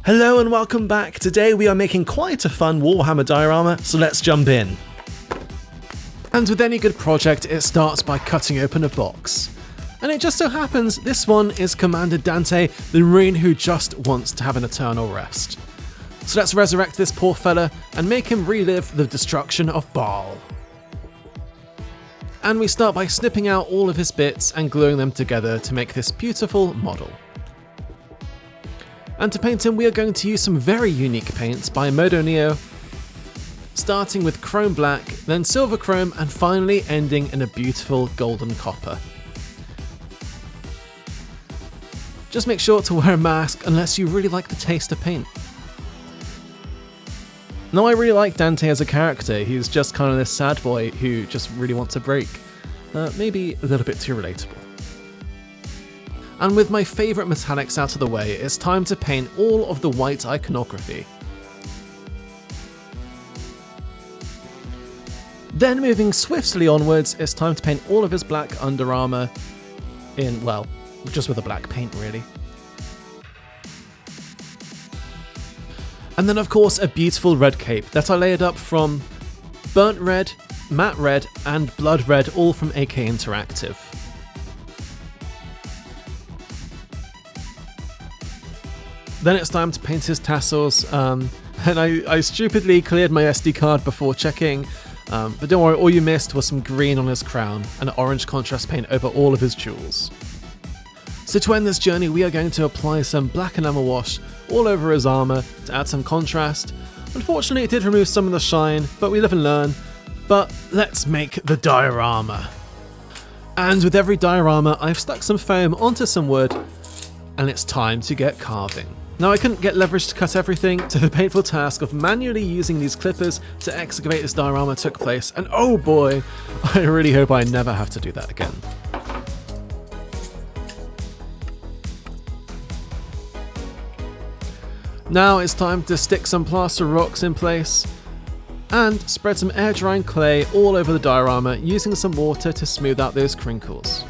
Hello and welcome back. Today we are making quite a fun Warhammer diorama, so let's jump in. And with any good project, it starts by cutting open a box. And it just so happens this one is Commander Dante, the Marine who just wants to have an eternal rest. So let's resurrect this poor fella and make him relive the destruction of Baal. And we start by snipping out all of his bits and gluing them together to make this beautiful model. And to paint him, we are going to use some very unique paints by Modo Neo, starting with chrome black, then silver chrome, and finally ending in a beautiful golden copper. Just make sure to wear a mask unless you really like the taste of paint. Now, I really like Dante as a character. He's just kind of this sad boy who just really wants a break. Maybe a little bit too relatable. And with my favourite metallics out of the way, it's time to paint all of the white iconography. Then moving swiftly onwards, it's time to paint all of his black under armour in, well, just with a black paint really. And then of course a beautiful red cape that I layered up from burnt red, matte red and blood red, all from AK Interactive. Then it's time to paint his tassels, and I stupidly cleared my SD card before checking, but don't worry, all you missed was some green on his crown and orange contrast paint over all of his jewels. So to end this journey, we are going to apply some black enamel wash all over his armour to add some contrast. Unfortunately, it did remove some of the shine, but we live and learn. But let's make the diorama. And with every diorama, I've stuck some foam onto some wood, and it's time to get carving. Now, I couldn't get leverage to cut everything, so the painful task of manually using these clippers to excavate this diorama took place, and oh boy, I really hope I never have to do that again. Now it's time to stick some plaster rocks in place, and spread some air drying clay all over the diorama using some water to smooth out those crinkles.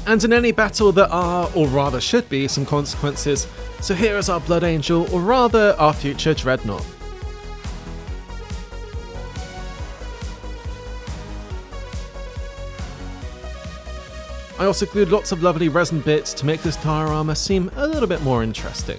And in any battle there are, or rather should be, some consequences, so here is our Blood Angel, or rather our future Dreadnought. I also glued lots of lovely resin bits to make this diorama seem a little bit more interesting.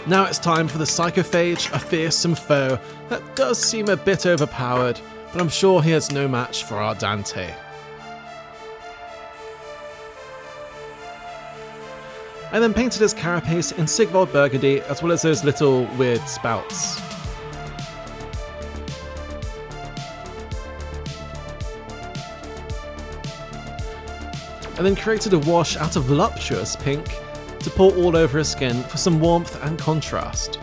Now it's time for the Psychophage, a fearsome foe that does seem a bit overpowered, but I'm sure he has no match for our Dante. I then painted his carapace in Sigvald Burgundy, as well as those little weird spouts. And then created a wash out of voluptuous pink to pour all over his skin for some warmth and contrast.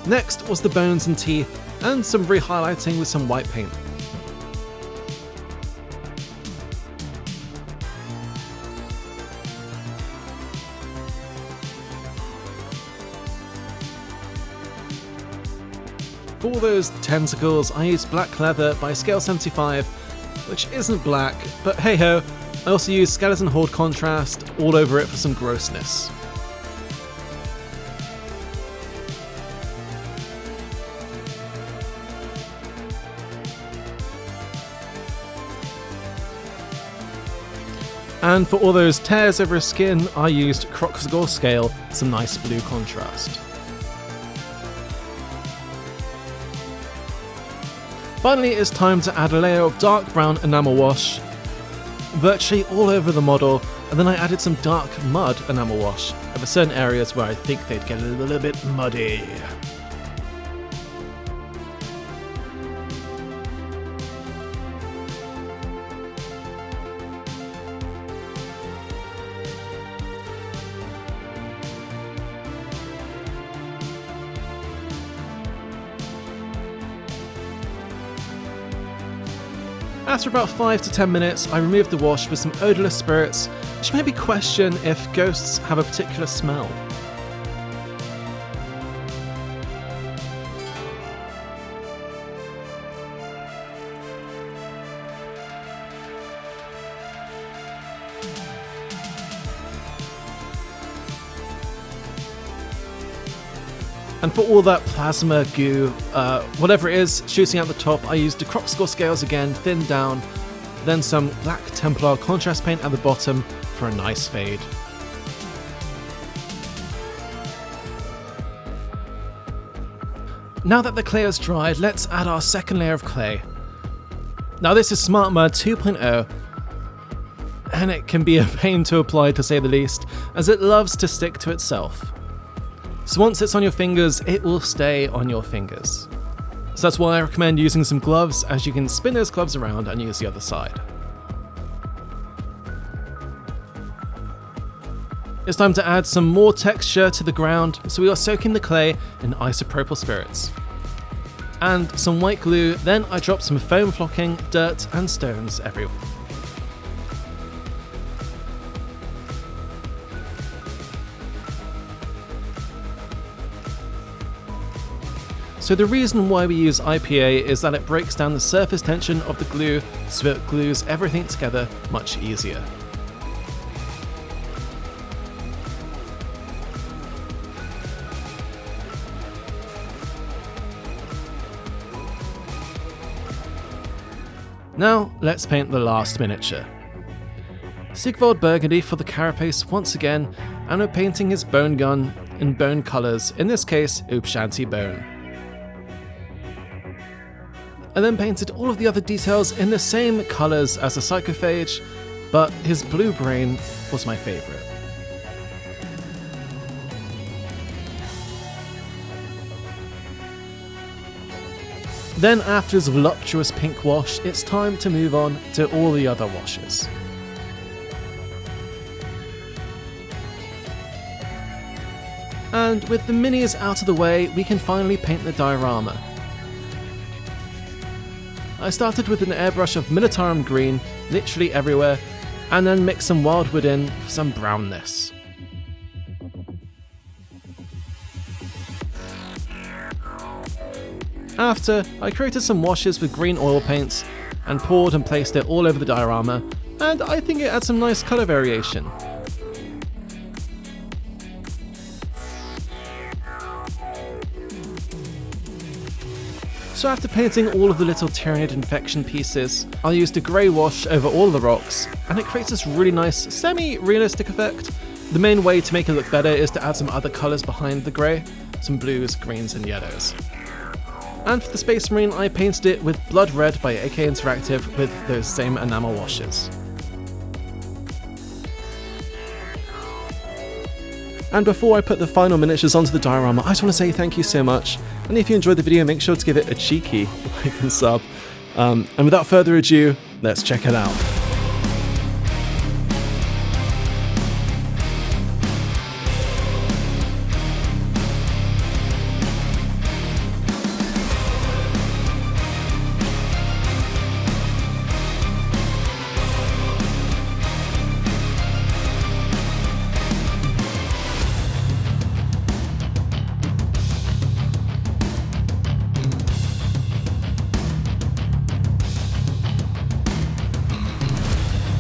Next was the bones and teeth, and some re-highlighting with some white paint. For all those tentacles, I used black leather by Scale 75, which isn't black, but hey ho, I also used Skeleton Horde contrast all over it for some grossness. And for all those tears over his skin, I used Croxgore Scale, some nice blue contrast. Finally, it's time to add a layer of dark brown enamel wash, virtually all over the model, and then I added some dark mud enamel wash over certain areas where I think they'd get a little bit muddy. After about 5 to 10 minutes, I removed the wash with some odourless spirits, which made me question if ghosts have a particular smell. And for all that plasma goo, whatever it is, shooting out the top, I used the Crocscore scales again, thinned down, then some black Templar contrast paint at the bottom for a nice fade. Now that the clay has dried, let's add our second layer of clay. Now this is Smart Mud 2.0, and it can be a pain to apply to say the least, as it loves to stick to itself. So once it's on your fingers, it will stay on your fingers. So that's why I recommend using some gloves, as you can spin those gloves around and use the other side. It's time to add some more texture to the ground, so we are soaking the clay in isopropyl spirits. And some white glue, then I drop some foam flocking, dirt and stones everywhere. So the reason why we use IPA is that it breaks down the surface tension of the glue, so it glues everything together much easier. Now let's paint the last miniature. Sigvald Burgundy for the carapace once again, and we're painting his bone gun in bone colours, in this case Upshanti bone. I then painted all of the other details in the same colours as the Psychophage, but his blue brain was my favourite. Then after his voluptuous pink wash, it's time to move on to all the other washes. And with the minis out of the way, we can finally paint the diorama. I started with an airbrush of Militarum green, literally everywhere, and then mixed some wildwood in for some brownness. After, I created some washes with green oil paints, and poured and placed it all over the diorama, and I think it adds some nice colour variation. So after painting all of the little Tyranid infection pieces, I used a grey wash over all the rocks, and it creates this really nice, semi-realistic effect. The main way to make it look better is to add some other colours behind the grey, some blues, greens and yellows. And for the Space Marine, I painted it with Blood Red by AK Interactive with those same enamel washes. And before I put the final miniatures onto the diorama, I just want to say thank you so much. And if you enjoyed the video, make sure to give it a cheeky like and sub. And without further ado, let's check it out.